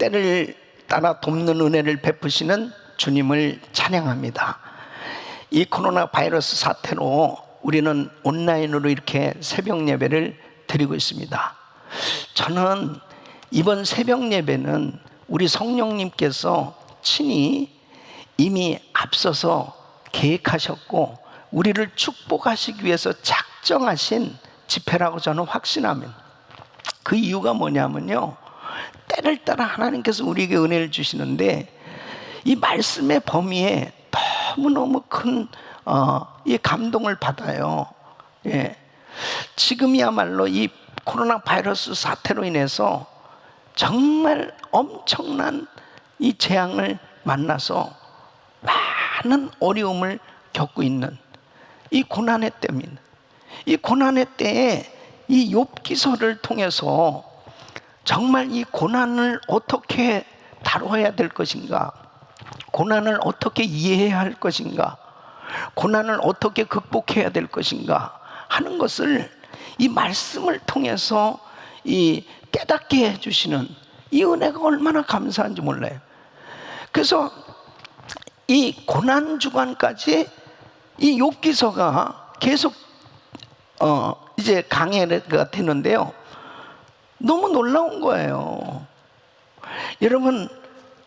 때를 따라 돕는 은혜를 베푸시는 주님을 찬양합니다. 이 코로나 바이러스 사태로 우리는 온라인으로 이렇게 새벽 예배를 드리고 있습니다. 저는 이번 새벽 예배는 우리 성령님께서 친히 이미 앞서서 계획하셨고 우리를 축복하시기 위해서 작정하신 집회라고 저는 확신합니다. 그 이유가 뭐냐면요, 때를 따라 하나님께서 우리에게 은혜를 주시는데 이 말씀의 범위에 너무너무 큰 이 감동을 받아요. 예. 지금이야말로 이 코로나 바이러스 사태로 인해서 정말 엄청난 이 재앙을 만나서 많은 어려움을 겪고 있는 이 고난의 때입니다. 이 고난의 때에 이 욥기서를 통해서 정말 이 고난을 어떻게 다뤄야 될 것인가, 고난을 어떻게 이해해야 할 것인가, 고난을 어떻게 극복해야 될 것인가 하는 것을 이 말씀을 통해서 이 깨닫게 해주시는 이 은혜가 얼마나 감사한지 몰라요. 그래서 이 고난 주간까지 이 욥기서가 계속 이제 강해가 되는데요, 너무 놀라운 거예요. 여러분,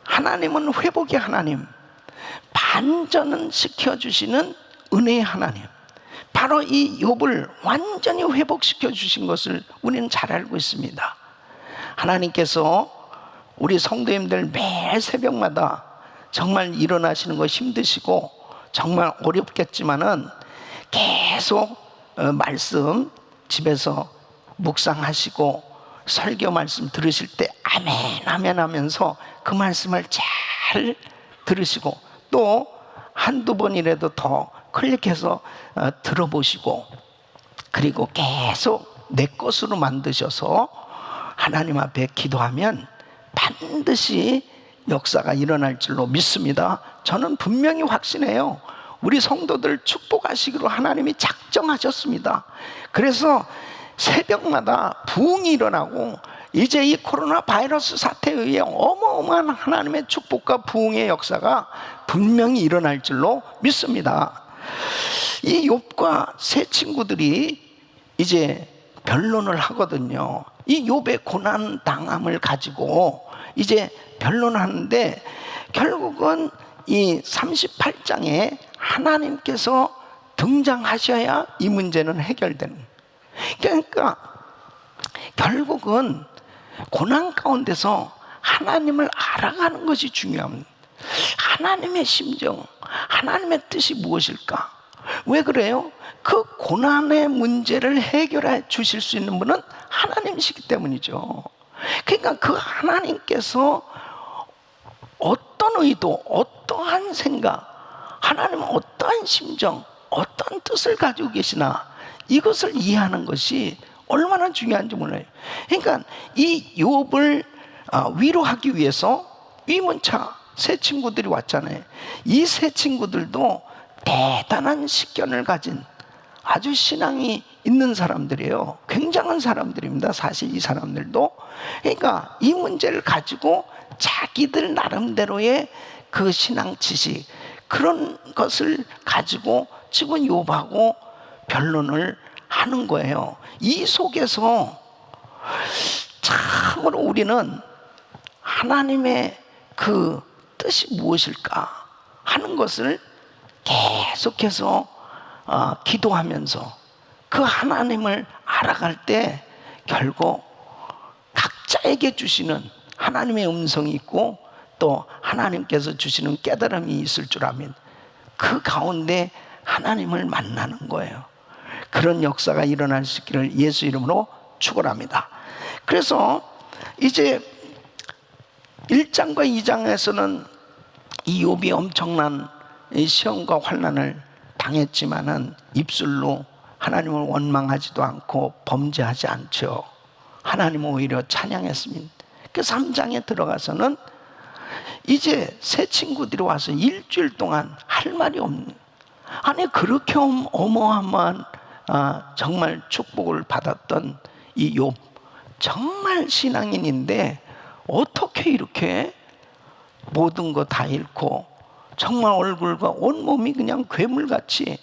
하나님은 회복의 하나님, 반전은 시켜주시는 은혜의 하나님, 바로 이 욥을 완전히 회복시켜 주신 것을 우리는 잘 알고 있습니다. 하나님께서 우리 성도님들 매일 새벽마다 정말 일어나시는 거 힘드시고 정말 어렵겠지만은 계속 말씀 집에서 묵상하시고 설교 말씀 들으실 때 아멘 아멘 하면서 그 말씀을 잘 들으시고 또 한두 번이라도 더 클릭해서 들어보시고 그리고 계속 내 것으로 만드셔서 하나님 앞에 기도하면 반드시 역사가 일어날 줄로 믿습니다. 저는 분명히 확신해요. 우리 성도들 축복하시기로 하나님이 작정하셨습니다. 그래서 새벽마다 부흥이 일어나고 이제 이 코로나 바이러스 사태에 의해 어마어마한 하나님의 축복과 부흥의 역사가 분명히 일어날 줄로 믿습니다. 이 욥과 세 친구들이 이제 변론을 하거든요. 이 욥의 고난 당함을 가지고 이제 변론하는데 결국은 이 38장에 하나님께서 등장하셔야 이 문제는 해결되는 거예요. 그러니까 결국은 고난 가운데서 하나님을 알아가는 것이 중요합니다. 하나님의 심정, 하나님의 뜻이 무엇일까? 왜 그래요? 그 고난의 문제를 해결해 주실 수 있는 분은 하나님이시기 때문이죠. 그러니까 그 하나님께서 어떤 의도, 어떠한 생각, 하나님은 어떠한 심정, 어떤 뜻을 가지고 계시나 이것을 이해하는 것이 얼마나 중요한지 몰라요. 그러니까 이 욥을 위로하기 위해서 위문차 세 친구들이 왔잖아요. 이 세 친구들도 대단한 식견을 가진 아주 신앙이 있는 사람들이에요. 굉장한 사람들입니다. 사실 이 사람들도. 그러니까 이 문제를 가지고 자기들 나름대로의 그 신앙 지식 그런 것을 가지고 지금 욥하고 변론을 하는 거예요. 이 속에서 참으로 우리는 하나님의 그 뜻이 무엇일까 하는 것을 계속해서 기도하면서 그 하나님을 알아갈 때 결국 각자에게 주시는 하나님의 음성이 있고 또 하나님께서 주시는 깨달음이 있을 줄 아면 그 가운데 하나님을 만나는 거예요. 그런 역사가 일어날 수 있기를 예수 이름으로 축원합니다. 그래서 이제 1장과 2장에서는 이 욥이 엄청난 시험과 환난을 당했지만은 입술로 하나님을 원망하지도 않고 범죄하지 않죠. 하나님은 오히려 찬양했습니다. 그 3장에 들어가서는 이제 새 친구들이 와서 일주일 동안 할 말이 없는, 아니 그렇게 어마어마한 정말 축복을 받았던 이 욥, 정말 신앙인인데 어떻게 이렇게 모든 거 다 잃고 정말 얼굴과 온몸이 그냥 괴물같이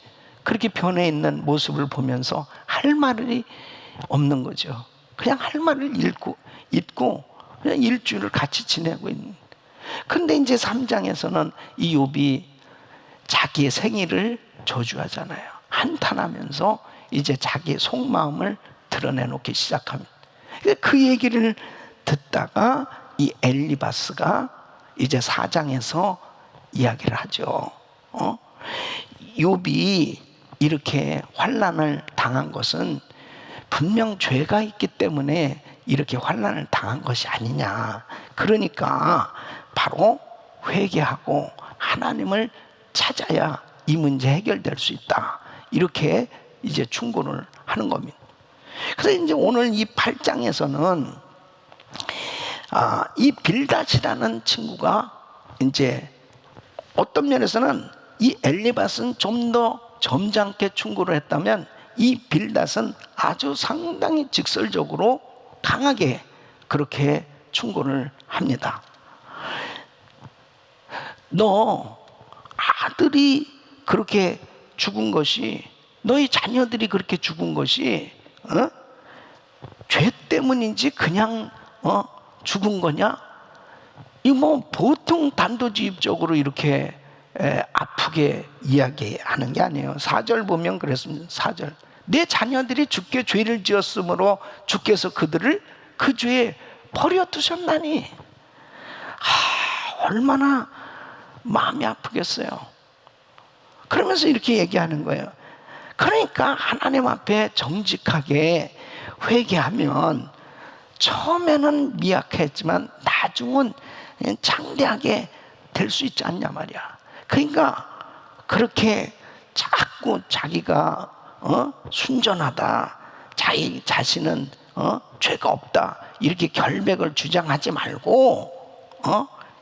그렇게 변해 있는 모습을 보면서 할 말이 없는 거죠. 그냥 할 말을 잊고 그냥 일주일을 같이 지내고 있는. 근데 이제 3장에서는 이 욥이 자기의 생일을 저주하잖아요. 한탄하면서 이제 자기의 속마음을 드러내놓기 시작합니다. 그 얘기를 듣다가 이 엘리바스가 이제 4장에서 이야기를 하죠. 욥이 이렇게 환난을 당한 것은 분명 죄가 있기 때문에 이렇게 환난을 당한 것이 아니냐. 그러니까 바로 회개하고 하나님을 찾아야 이 문제 해결될 수 있다. 이렇게 이제 충고를 하는 겁니다. 그래서 이제 오늘 이 8장에서는 이 빌닷이라는 친구가 이제 어떤 면에서는 이 엘리바스는 좀 더 점잖게 충고를 했다면 이 빌닷은 아주 상당히 직설적으로 강하게 그렇게 충고를 합니다. 너 아들이 그렇게 죽은 것이, 너희 자녀들이 그렇게 죽은 것이 죄 때문인지 그냥 죽은 거냐? 이 뭐 보통 단도직입적으로 이렇게 아프게 이야기하는 게 아니에요. 4절 보면 그랬습니다. 4절. 내 자녀들이 주께 죄를 지었으므로 주께서 그들을 그 죄에 버려두셨나니. 얼마나 마음이 아프겠어요. 그러면서 이렇게 얘기하는 거예요. 그러니까 하나님 앞에 정직하게 회개하면 처음에는 미약했지만 나중은 창대하게 될 수 있지 않냐 말이야. 그러니까 그렇게 자꾸 자기가 순전하다, 자기 자신은 죄가 없다, 이렇게 결백을 주장하지 말고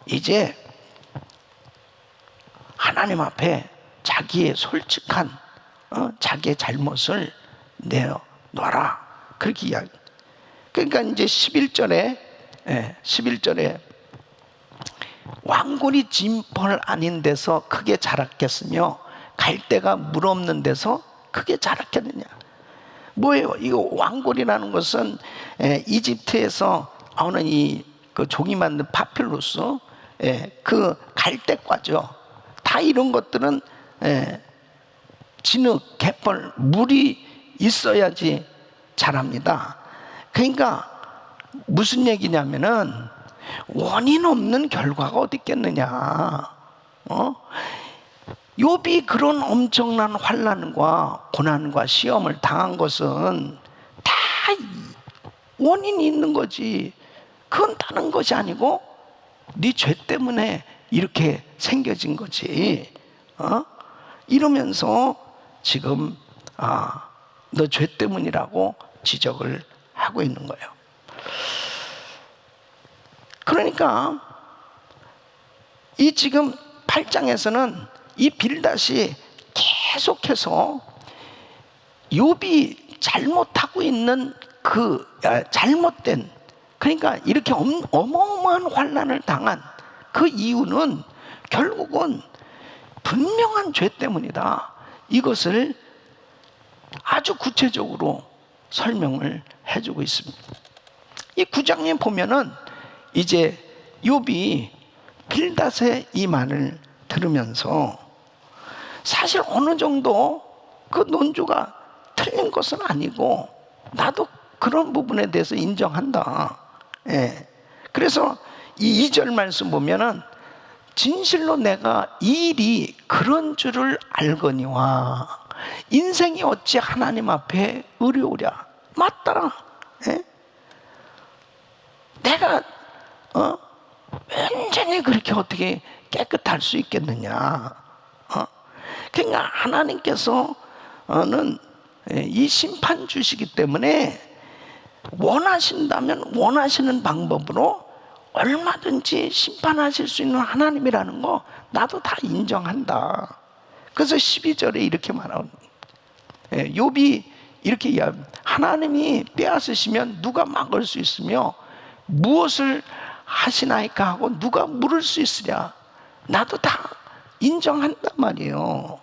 이제 하나님 앞에 자기의 솔직한 자기의 잘못을 내어놔라, 그렇게 이야기. 그러니까 이제 11절에 왕골이 진펄 아닌 데서 크게 자랐겠으며 갈대가 물 없는 데서 크게 자랐겠느냐. 뭐예요? 이거 왕골이라는 것은 이집트에서 나오는 그 종이 만든 파필루스, 그 갈대과죠. 다 이런 것들은 진흙, 갯벌, 물이 있어야지 자랍니다. 그러니까 무슨 얘기냐면은 원인 없는 결과가 어디 있겠느냐. 욥이 그런 엄청난 환난과 고난과 시험을 당한 것은 다 원인이 있는 거지. 그건 다른 것이 아니고 네 죄 때문에 이렇게 생겨진 거지. 이러면서 지금 너 죄 때문이라고 지적을 하고 있는 거예요. 그러니까 이 지금 8장에서는 이 빌닷이 계속해서 욥이 잘못하고 있는 그 잘못된, 그러니까 이렇게 어마어마한 환난을 당한 그 이유는 결국은 분명한 죄 때문이다. 이것을 아주 구체적으로 설명을 해주고 있습니다. 이 9장에 보면은 이제 욥이 빌닷의 이 말을 들으면서 사실 어느 정도 그 논조가 틀린 것은 아니고 나도 그런 부분에 대해서 인정한다. 그래서 이 2절 말씀 보면은 진실로 내가 이 일이 그런 줄을 알거니와 인생이 어찌 하나님 앞에 의로우랴. 맞더라. 내가 완전히 그렇게 어떻게 깨끗할 수 있겠느냐. 그러니까 하나님께서는 이 심판 주시기 때문에 원하신다면 원하시는 방법으로 얼마든지 심판하실 수 있는 하나님이라는 거 나도 다 인정한다. 그래서 12절에 이렇게 말하는 욥이 이렇게 이야기합니다. 하나님이 빼앗으시면 누가 막을 수 있으며 무엇을 하시나이까 하고 누가 물을 수 있으랴. 나도 다 인정한단 말이에요.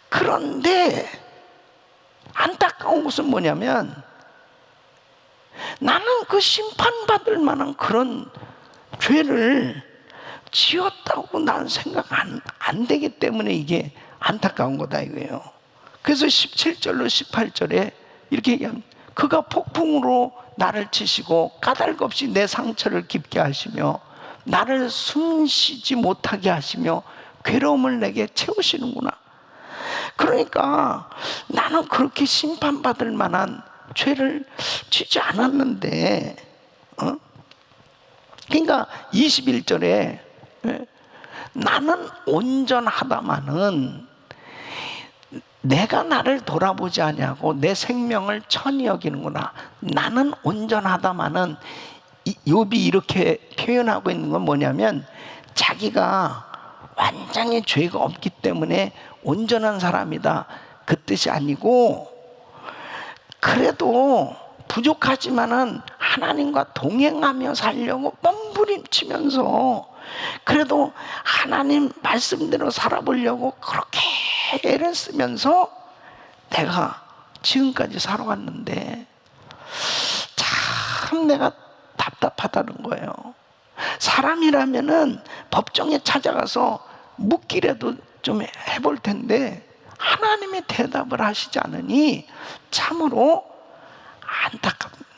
그런데 안타까운 것은 뭐냐면 나는 그 심판받을 만한 그런 죄를 지었다고 난 생각 안 되기 때문에 이게 안타까운 거다 이거예요. 그래서 17절로 18절에 이렇게 얘기합니다. 그가 폭풍으로 나를 치시고 까닭 없이 내 상처를 깊게 하시며 나를 숨쉬지 못하게 하시며 괴로움을 내게 채우시는구나. 그러니까 나는 그렇게 심판받을 만한 죄를 지지 않았는데, 그러니까 21절에 나는 온전하다마는 내가 나를 돌아보지 아니하고 내 생명을 천히 여기는구나. 나는 온전하다마는 욥이 이렇게 표현하고 있는 건 뭐냐면 자기가 완전히 죄가 없기 때문에 온전한 사람이다 그 뜻이 아니고, 그래도 부족하지만은 하나님과 동행하며 살려고 몸부림치면서 그래도 하나님 말씀대로 살아보려고 그렇게 애를 쓰면서 내가 지금까지 살아왔는데 참 내가 답답하다는 거예요. 사람이라면은 법정에 찾아가서 묻기라도 좀 해볼 텐데 하나님이 대답을 하시지 않으니 참으로 안타깝습니다.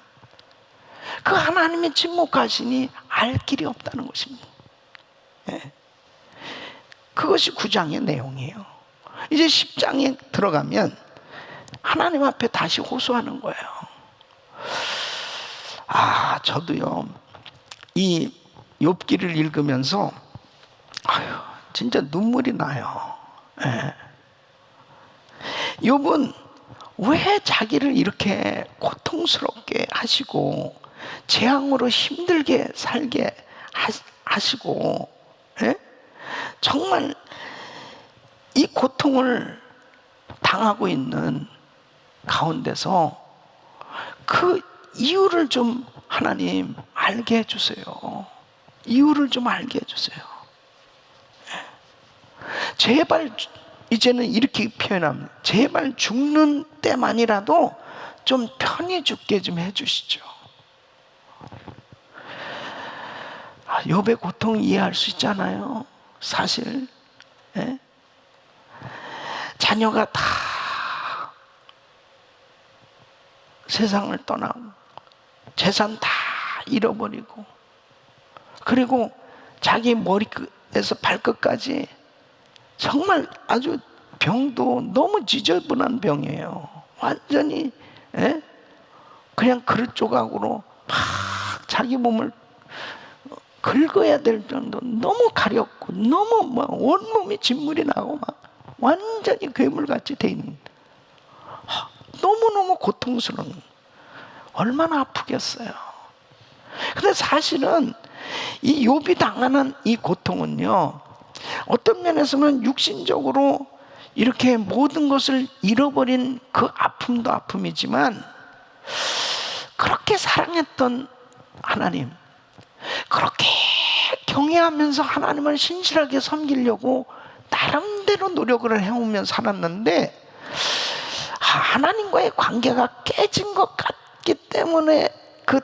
그 하나님이 침묵하시니 알 길이 없다는 것입니다. 그것이 9장의 내용이에요. 이제 10장에 들어가면 하나님 앞에 다시 호소하는 거예요. 저도요 이 욥기를 읽으면서 진짜 눈물이 나요. 욥은 왜 자기를 이렇게 고통스럽게 하시고 재앙으로 힘들게 살게 하시고 정말 이 고통을 당하고 있는 가운데서 그 이유를 좀 하나님 알게 해주세요. 이유를 좀 알게 해주세요. 제발, 이제는 이렇게 표현합니다. 제발 죽는 때만이라도 좀 편히 죽게 좀 해주시죠. 욥의 고통 이해할 수 있잖아요. 사실 자녀가 다 세상을 떠나고 재산 다 잃어버리고 그리고 자기 머리에서 발끝까지 정말 아주 병도 너무 지저분한 병이에요. 완전히 그냥 그릇 조각으로 막 자기 몸을 긁어야 될 정도 너무 가렵고 너무 온몸이 진물이 나고 막 완전히 괴물같이 돼 있는, 너무너무 고통스러운, 얼마나 아프겠어요. 근데 사실은 이 욥이 당하는 이 고통은요 어떤 면에서는 육신적으로 이렇게 모든 것을 잃어버린 그 아픔도 아픔이지만 그렇게 사랑했던 하나님, 그렇게 경외하면서 하나님을 신실하게 섬기려고 나름대로 노력을 해오면 살았는데 하나님과의 관계가 깨진 것 같기 때문에 그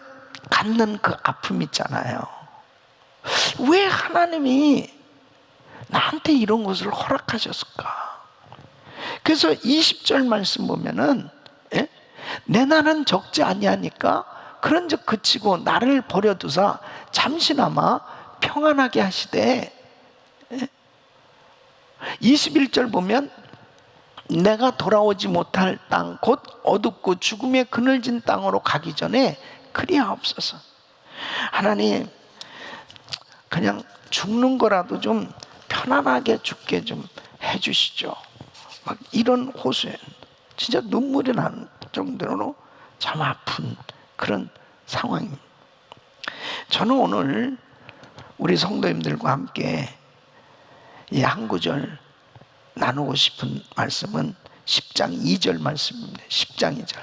갖는 그 아픔 있잖아요. 왜 하나님이 나한테 이런 것을 허락하셨을까? 그래서 20절 말씀 보면은 내 날은 적지 아니하니까 그런즉 그치고 나를 버려두사 잠시나마 평안하게 하시되, 21절 보면 내가 돌아오지 못할 땅 곧 어둡고 죽음의 그늘진 땅으로 가기 전에 그리하옵소서. 하나님 그냥 죽는 거라도 좀 편안하게 죽게 좀 해주시죠. 막 이런 호소에 진짜 눈물이 나는 정도로 참 아픈 그런 상황입니다. 저는 오늘 우리 성도님들과 함께 이 한 구절 나누고 싶은 말씀은 10장 2절 말씀입니다. 10장 2절.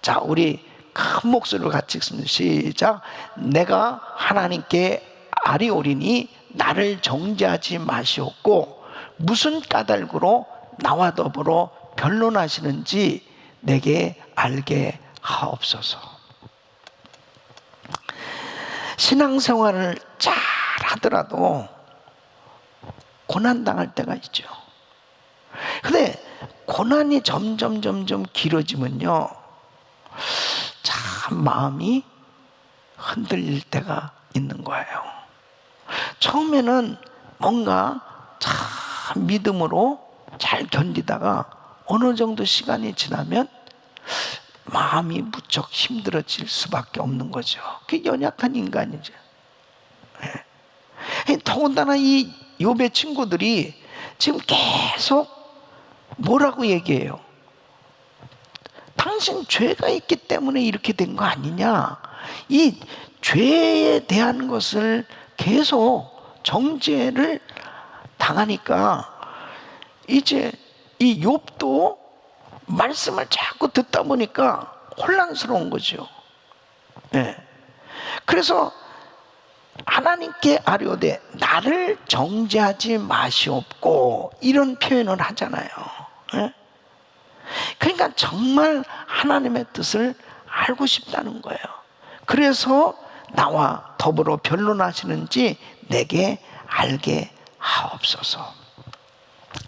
자, 우리 큰 목소리로 같이 읽습니다. 시작. 내가 하나님께 아뢰오리니 나를 정죄하지 마시옵고 무슨 까닭으로 나와 더불어 변론하시는지 내게 알게 하옵소서. 신앙생활을 잘 하더라도 고난당할 때가 있죠. 근데 고난이 점점 길어지면요, 참 마음이 흔들릴 때가 있는 거예요. 처음에는 뭔가 참 믿음으로 잘 견디다가 어느 정도 시간이 지나면 마음이 무척 힘들어질 수밖에 없는 거죠. 그게 연약한 인간이죠. 더군다나 이 욥의 친구들이 지금 계속 뭐라고 얘기해요? 당신 죄가 있기 때문에 이렇게 된 거 아니냐? 이 죄에 대한 것을 계속 정죄를 당하니까 이제 이 욥도 말씀을 자꾸 듣다 보니까 혼란스러운 거죠. 네. 그래서 하나님께 아뢰오되 나를 정죄하지 마시옵고 이런 표현을 하잖아요. 네? 그러니까 정말 하나님의 뜻을 알고 싶다는 거예요. 그래서 나와 더불어 변론하시는지 내게 알게 하옵소서.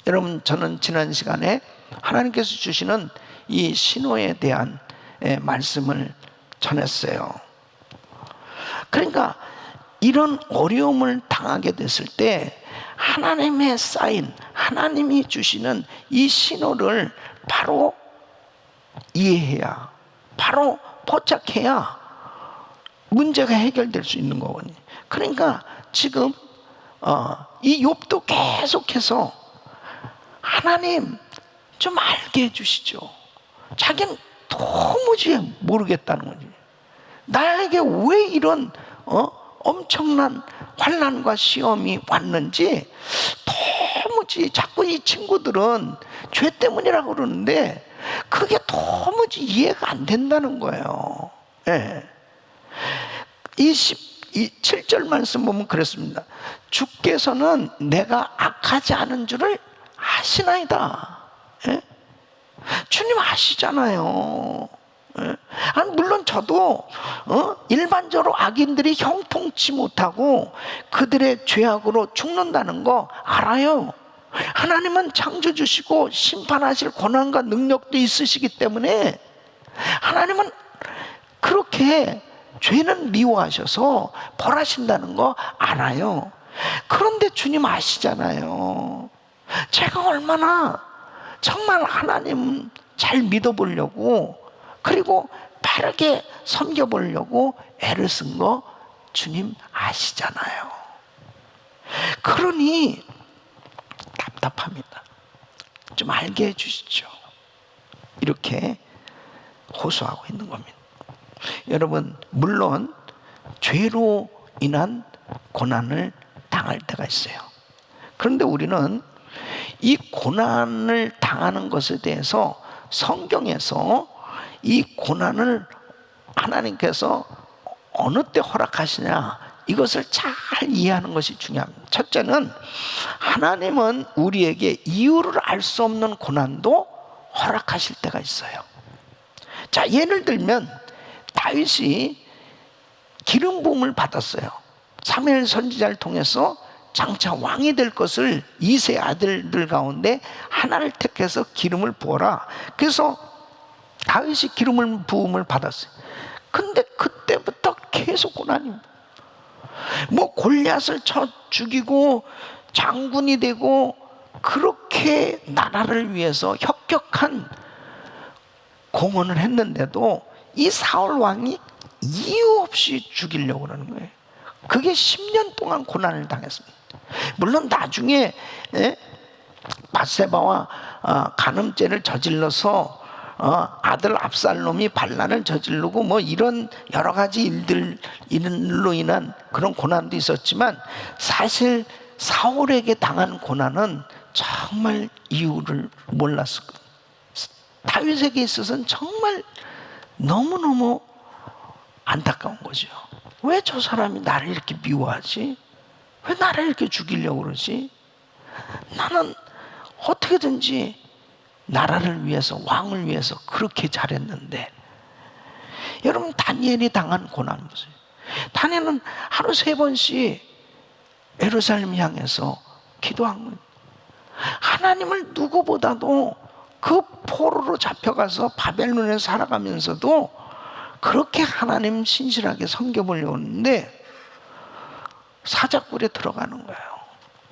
여러분, 저는 지난 시간에 하나님께서 주시는 이 신호에 대한 말씀을 전했어요. 그러니까 이런 어려움을 당하게 됐을 때 하나님의 사인, 하나님이 주시는 이 신호를 바로 이해해야, 바로 포착해야 문제가 해결될 수 있는 거거든요. 그러니까 지금 이 욥도 계속해서 하나님 좀 알게 해주시죠. 자기는 도무지 모르겠다는 거지. 나에게 왜 이런 엄청난 환난과 시험이 왔는지 도무지, 자꾸 이 친구들은 죄 때문이라고 그러는데 그게 도무지 이해가 안 된다는 거예요. 예. 7절 말씀 보면 그렇습니다. 주께서는 내가 악하지 않은 줄을 아시나이다. 예? 주님 아시잖아요. 예? 아니, 물론 저도 일반적으로 악인들이 형통치 못하고 그들의 죄악으로 죽는다는 거 알아요. 하나님은 창조주시고 심판하실 권한과 능력도 있으시기 때문에 하나님은 그렇게 죄는 미워하셔서 벌하신다는 거 알아요. 그런데 주님 아시잖아요. 제가 얼마나 정말 하나님 잘 믿어보려고, 그리고 바르게 섬겨보려고 애를 쓴 거 주님 아시잖아요. 그러니 답답합니다. 좀 알게 해주시죠. 이렇게 호소하고 있는 겁니다. 여러분, 물론 죄로 인한 고난을 당할 때가 있어요. 그런데 우리는 이 고난을 당하는 것에 대해서 성경에서 이 고난을 하나님께서 어느 때 허락하시냐, 이것을 잘 이해하는 것이 중요합니다. 첫째는 하나님은 우리에게 이유를 알 수 없는 고난도 허락하실 때가 있어요. 자, 예를 들면 다윗이 기름 부음을 받았어요. 사무엘 선지자를 통해서 장차 왕이 될 것을 이세 아들들 가운데 하나를 택해서 기름을 부어라. 그래서 다윗이 기름을 부음을 받았어요. 근데 그때부터 계속 고난입니다. 뭐 골리앗을 쳐 죽이고 장군이 되고 그렇게 나라를 위해서 혁혁한 공헌을 했는데도 이 사울 왕이 이유 없이 죽이려고 그러는 거예요. 그게 10년 동안 고난을 당했습니다. 물론 나중에 밧세바와 간음죄를 저질러서 아들 압살롬이 반란을 저지르고 뭐 이런 여러 가지 일들로 인한 그런 고난도 있었지만, 사실 사울에게 당한 고난은 정말 이유를 몰랐을 거예요. 다윗에게 있어서는 정말 너무너무 안타까운 거죠. 왜 저 사람이 나를 이렇게 미워하지? 왜 나를 이렇게 죽이려고 그러지? 나는 어떻게든지 나라를 위해서, 왕을 위해서 그렇게 잘했는데. 여러분, 다니엘이 당한 고난 보세요. 다니엘은 하루 3번씩 예루살렘 향해서 기도한 거예요. 하나님을 누구보다도 그 포로로 잡혀가서 바벨론에 살아가면서도 그렇게 하나님 신실하게 섬겨보려고 했는데 사자굴에 들어가는 거예요.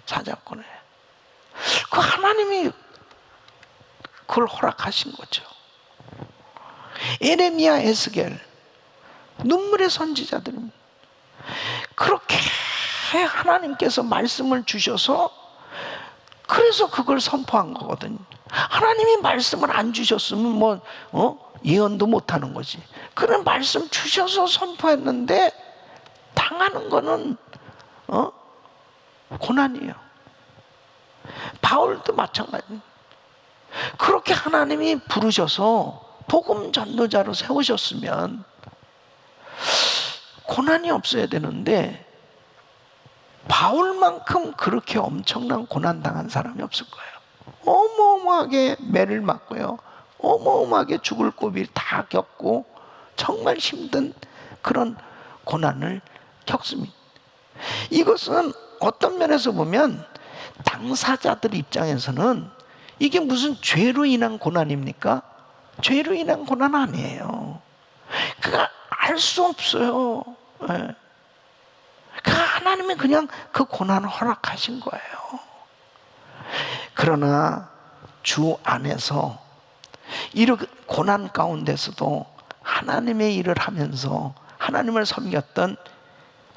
사자굴에. 그 하나님이 그걸 허락하신 거죠. 에레미야, 에스겔, 눈물의 선지자들입니다. 그렇게 하나님께서 말씀을 주셔서 그래서 그걸 선포한 거거든요. 하나님이 말씀을 안 주셨으면 예언도 못 하는 거지. 그런 말씀 주셔서 선포했는데 당하는 거는 고난이에요. 바울도 마찬가지예요. 그렇게 하나님이 부르셔서 복음 전도자로 세우셨으면 고난이 없어야 되는데 바울만큼 그렇게 엄청난 고난 당한 사람이 없을 거예요. 어마어마하게 매를 맞고요, 어마어마하게 죽을 고비를 다 겪고 정말 힘든 그런 고난을 겪습니다. 이것은 어떤 면에서 보면 당사자들 입장에서는 이게 무슨 죄로 인한 고난입니까? 죄로 인한 고난 아니에요. 그가 알 수 없어요. 네. 하나님이 그냥 그 고난을 허락하신 거예요. 그러나 주 안에서 이렇게 고난 가운데서도 하나님의 일을 하면서 하나님을 섬겼던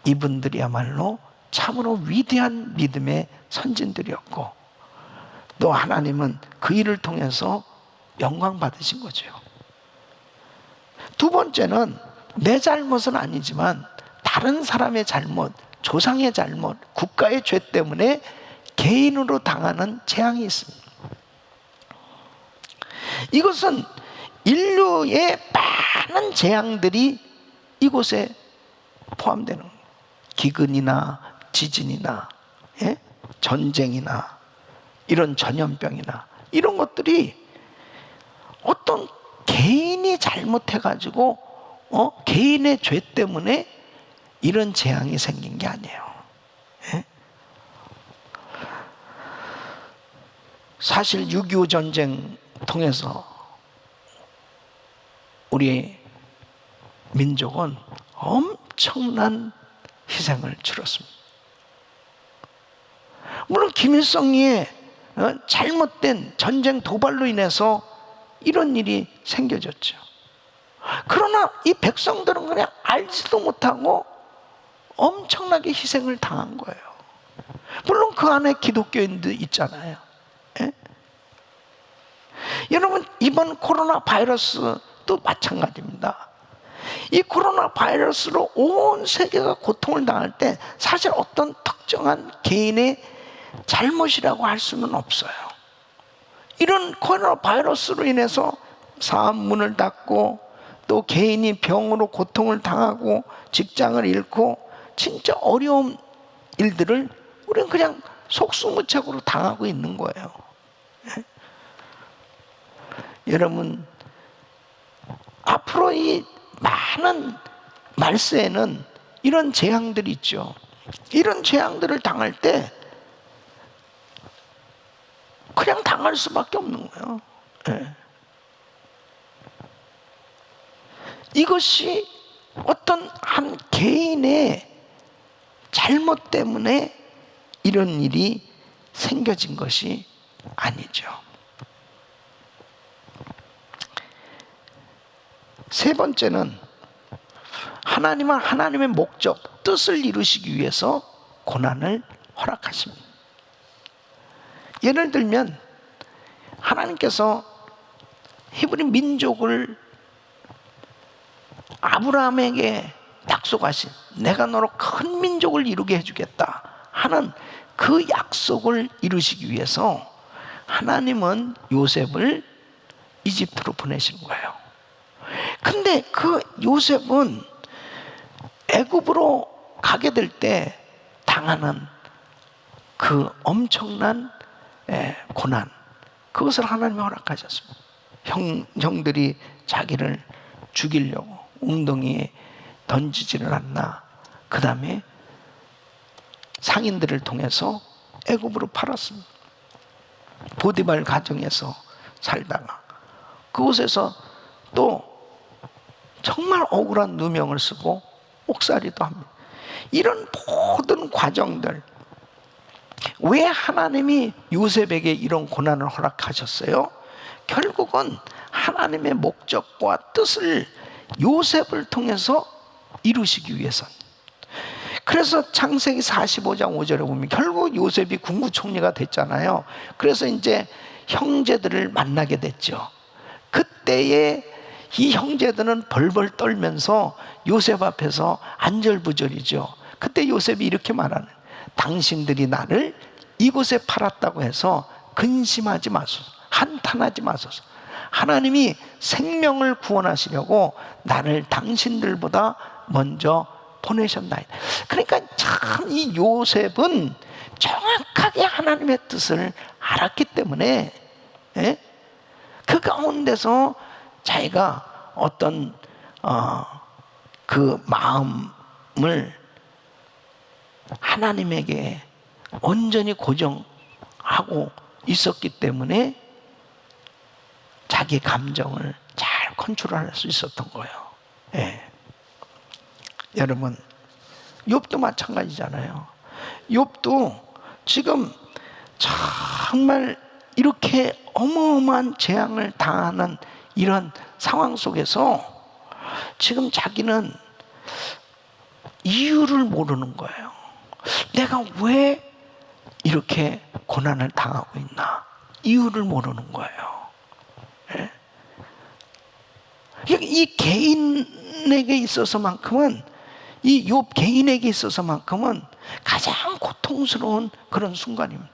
이분들이야말로 참으로 위대한 믿음의 선진들이었고, 또 하나님은 그 일을 통해서 영광 받으신 거죠. 두 번째는 내 잘못은 아니지만 다른 사람의 잘못, 조상의 잘못, 국가의 죄 때문에 개인으로 당하는 재앙이 있습니다. 이것은 인류의 많은 재앙들이 이곳에 포함되는 거예요. 기근이나 지진이나 전쟁이나 이런 전염병이나 이런 것들이 어떤 개인이 잘못해가지고 개인의 죄 때문에 이런 재앙이 생긴 게 아니에요. 사실 6.25 전쟁 통해서 우리 민족은 엄청난 희생을 치렀습니다. 물론 김일성의 잘못된 전쟁 도발로 인해서 이런 일이 생겨졌죠. 그러나 이 백성들은 그냥 알지도 못하고 엄청나게 희생을 당한 거예요. 물론 그 안에 기독교인도 있잖아요. 여러분, 이번 코로나 바이러스도 마찬가지입니다. 이 코로나 바이러스로 온 세계가 고통을 당할 때 사실 어떤 특정한 개인의 잘못이라고 할 수는 없어요. 이런 코로나 바이러스로 인해서 사업 문을 닫고 또 개인이 병으로 고통을 당하고 직장을 잃고 진짜 어려운 일들을 우리는 그냥 속수무책으로 당하고 있는 거예요. 여러분, 앞으로 이 많은 말세에는 이런 재앙들이 있죠. 이런 재앙들을 당할 때 그냥 당할 수밖에 없는 거예요. 이것이 어떤 한 개인의 잘못 때문에 이런 일이 생겨진 것이 아니죠. 세 번째는 하나님은 하나님의 목적, 뜻을 이루시기 위해서 고난을 허락하십니다. 예를 들면 하나님께서 히브리 민족을 아브라함에게 약속하신, 내가 너로 큰 민족을 이루게 해주겠다 하는 그 약속을 이루시기 위해서 하나님은 요셉을 이집트로 보내신 거예요. 근데 그 요셉은 애굽으로 가게 될 때 당하는 그 엄청난 고난, 그것을 하나님이 허락하셨습니다. 형들이 자기를 죽이려고 웅덩이에 던지지를 않나. 그 다음에 상인들을 통해서 애굽으로 팔았습니다. 보디발 가정에서 살다가 그곳에서 또 정말 억울한 누명을 쓰고 옥살이도 합니다. 이런 모든 과정들, 왜 하나님이 요셉에게 이런 고난을 허락하셨어요? 결국은 하나님의 목적과 뜻을 요셉을 통해서 이루시기 위해서. 그래서 창세기 45장 5절에 보면 결국 요셉이 국무총리가 됐잖아요. 그래서 이제 형제들을 만나게 됐죠. 그때에 이 형제들은 벌벌 떨면서 요셉 앞에서 안절부절이죠. 그때 요셉이 이렇게 말하는, 당신들이 나를 이곳에 팔았다고 해서 근심하지 마소서, 한탄하지 마소서. 하나님이 생명을 구원하시려고 나를 당신들보다 먼저 보내셨나이다. 그러니까 참 이 요셉은 정확하게 하나님의 뜻을 알았기 때문에 그 가운데서 자기가 어떤 그 마음을 하나님에게 온전히 고정하고 있었기 때문에 자기 감정을 잘 컨트롤할 수 있었던 거예요. 여러분, 욥도 마찬가지잖아요. 욥도 지금 정말 이렇게 어마어마한 재앙을 당하는 이런 상황 속에서 지금 자기는 이유를 모르는 거예요. 내가 왜 이렇게 고난을 당하고 있나? 이유를 모르는 거예요. 이 개인에게 있어서만큼은, 이 욥 개인에게 있어서만큼은 가장 고통스러운 그런 순간입니다.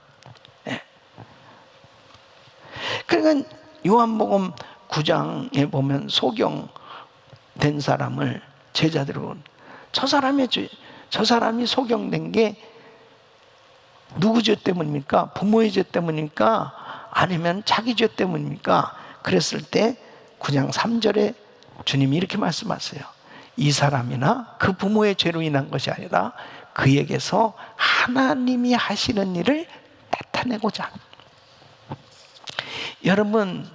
그러니까 요한복음 9장에 보면 소경된 사람을 제자들이 보는, 저 사람이 소경된 게 누구 죄 때문입니까? 부모의 죄 때문입니까? 아니면 자기 죄 때문입니까? 그랬을 때 9장 3절에 주님이 이렇게 말씀하세요. 이 사람이나 그 부모의 죄로 인한 것이 아니라 그에게서 하나님이 하시는 일을 나타내고자 합니다. 여러분,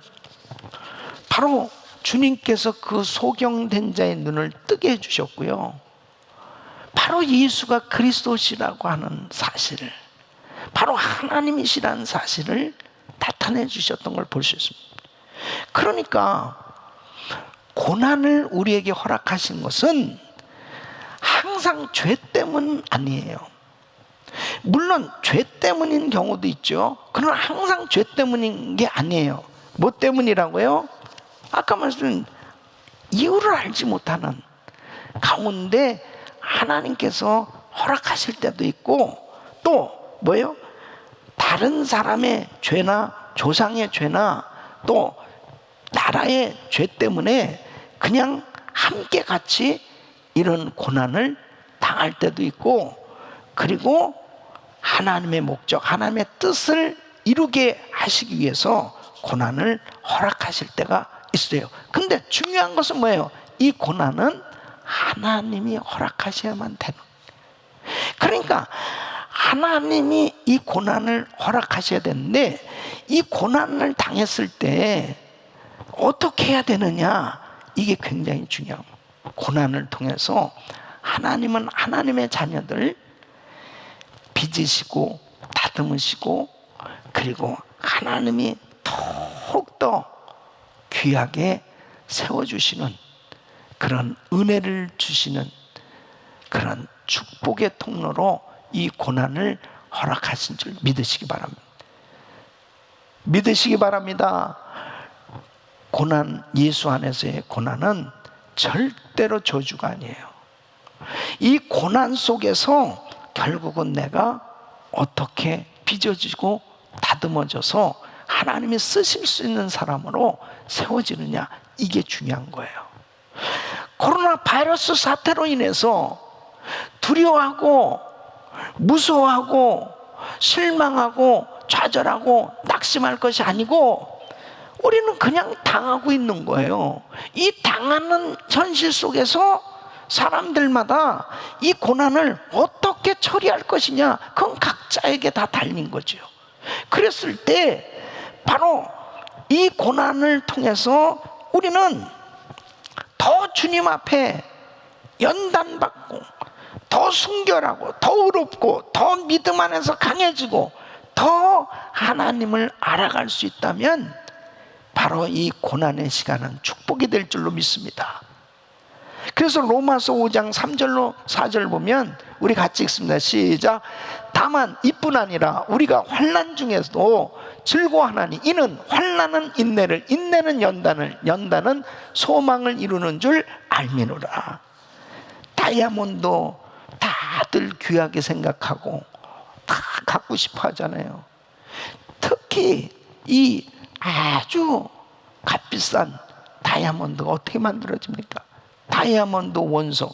바로 주님께서 그 소경된 자의 눈을 뜨게 해주셨고요, 바로 예수가 그리스도시라고 하는 사실을, 바로 하나님이시라는 사실을 나타내 주셨던 걸 볼 수 있습니다. 그러니까 고난을 우리에게 허락하신 것은 항상 죄 때문 아니에요. 물론 죄 때문인 경우도 있죠. 그러나 항상 죄 때문인 게 아니에요. 뭐 때문이라고요? 아까 말씀드린 이유를 알지 못하는 가운데 하나님께서 허락하실 때도 있고, 또 뭐예요? 다른 사람의 죄나 조상의 죄나 또 나라의 죄 때문에 그냥 함께 같이 이런 고난을 당할 때도 있고, 그리고 하나님의 목적, 하나님의 뜻을 이루게 하시기 위해서 고난을 허락하실 때가 있어요. 근데 중요한 것은 뭐예요? 이 고난은 하나님이 허락하셔야만 되는. 그러니까 하나님이 이 고난을 허락하셔야 되는데, 이 고난을 당했을 때 어떻게 해야 되느냐, 이게 굉장히 중요합니다. 고난을 통해서 하나님은 하나님의 자녀들 빚으시고 다듬으시고, 그리고 하나님이 더욱더 귀하게 세워주시는 그런 은혜를 주시는 그런 축복의 통로로 이 고난을 허락하신 줄 믿으시기 바랍니다. 믿으시기 바랍니다. 고난, 예수 안에서의 고난은 절대로 저주가 아니에요. 이 고난 속에서 결국은 내가 어떻게 빚어지고 다듬어져서 하나님이 쓰실 수 있는 사람으로 세워지느냐, 이게 중요한 거예요. 코로나 바이러스 사태로 인해서 두려워하고 무서워하고 실망하고 좌절하고 낙심할 것이 아니고 우리는 그냥 당하고 있는 거예요. 이 당하는 현실 속에서 사람들마다 이 고난을 어떻게 처리할 것이냐, 그건 각자에게 다 달린 거죠. 그랬을 때 바로 이 고난을 통해서 우리는 더 주님 앞에 연단받고 더 순결하고 더 의롭고 더 믿음 안에서 강해지고 더 하나님을 알아갈 수 있다면 바로 이 고난의 시간은 축복이 될 줄로 믿습니다. 그래서 로마서 5장 3절로 4절 보면 우리 같이 읽습니다. 시작. 다만 이뿐 아니라 우리가 환난 중에서도 즐거워하나니 이는 환난은 인내를, 인내는 연단을, 연단은 소망을 이루는 줄 알미노라. 다이아몬드 다들 귀하게 생각하고 다 갖고 싶어 하잖아요. 특히 이 아주 값비싼 다이아몬드가 어떻게 만들어집니까? 다이아몬드 원석,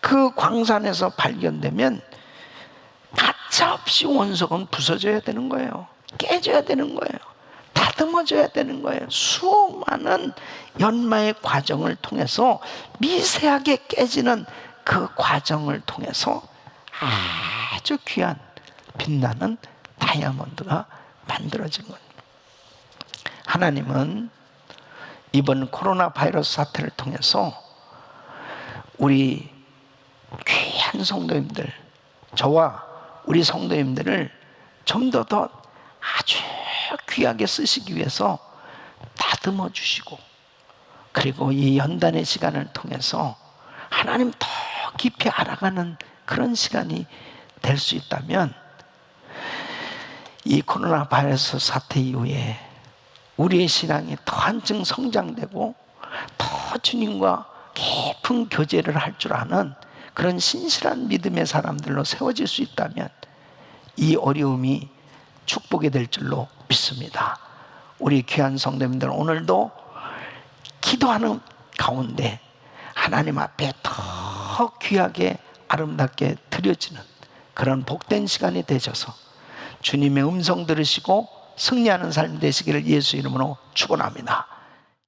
그 광산에서 발견되면 가차없이 원석은 부서져야 되는 거예요. 깨져야 되는 거예요. 다듬어져야 되는 거예요. 수많은 연마의 과정을 통해서 미세하게 깨지는 그 과정을 통해서 아주 귀한 빛나는 다이아몬드가 만들어진 겁니다. 하나님은 이번 코로나 바이러스 사태를 통해서 우리 귀한 성도님들, 저와 우리 성도님들을 좀 더 아주 귀하게 쓰시기 위해서 다듬어 주시고, 그리고 이 연단의 시간을 통해서 하나님 더 깊이 알아가는 그런 시간이 될 수 있다면, 이 코로나 바이러스 사태 이후에 우리의 신앙이 더 한층 성장되고 더 주님과 깊은 교제를 할 줄 아는 그런 신실한 믿음의 사람들로 세워질 수 있다면 이 어려움이 축복이 될 줄로 믿습니다. 우리 귀한 성도님들, 오늘도 기도하는 가운데 하나님 앞에 더 귀하게 아름답게 드려지는 그런 복된 시간이 되셔서 주님의 음성 들으시고 승리하는 삶 되시기를 예수 이름으로 축원합니다.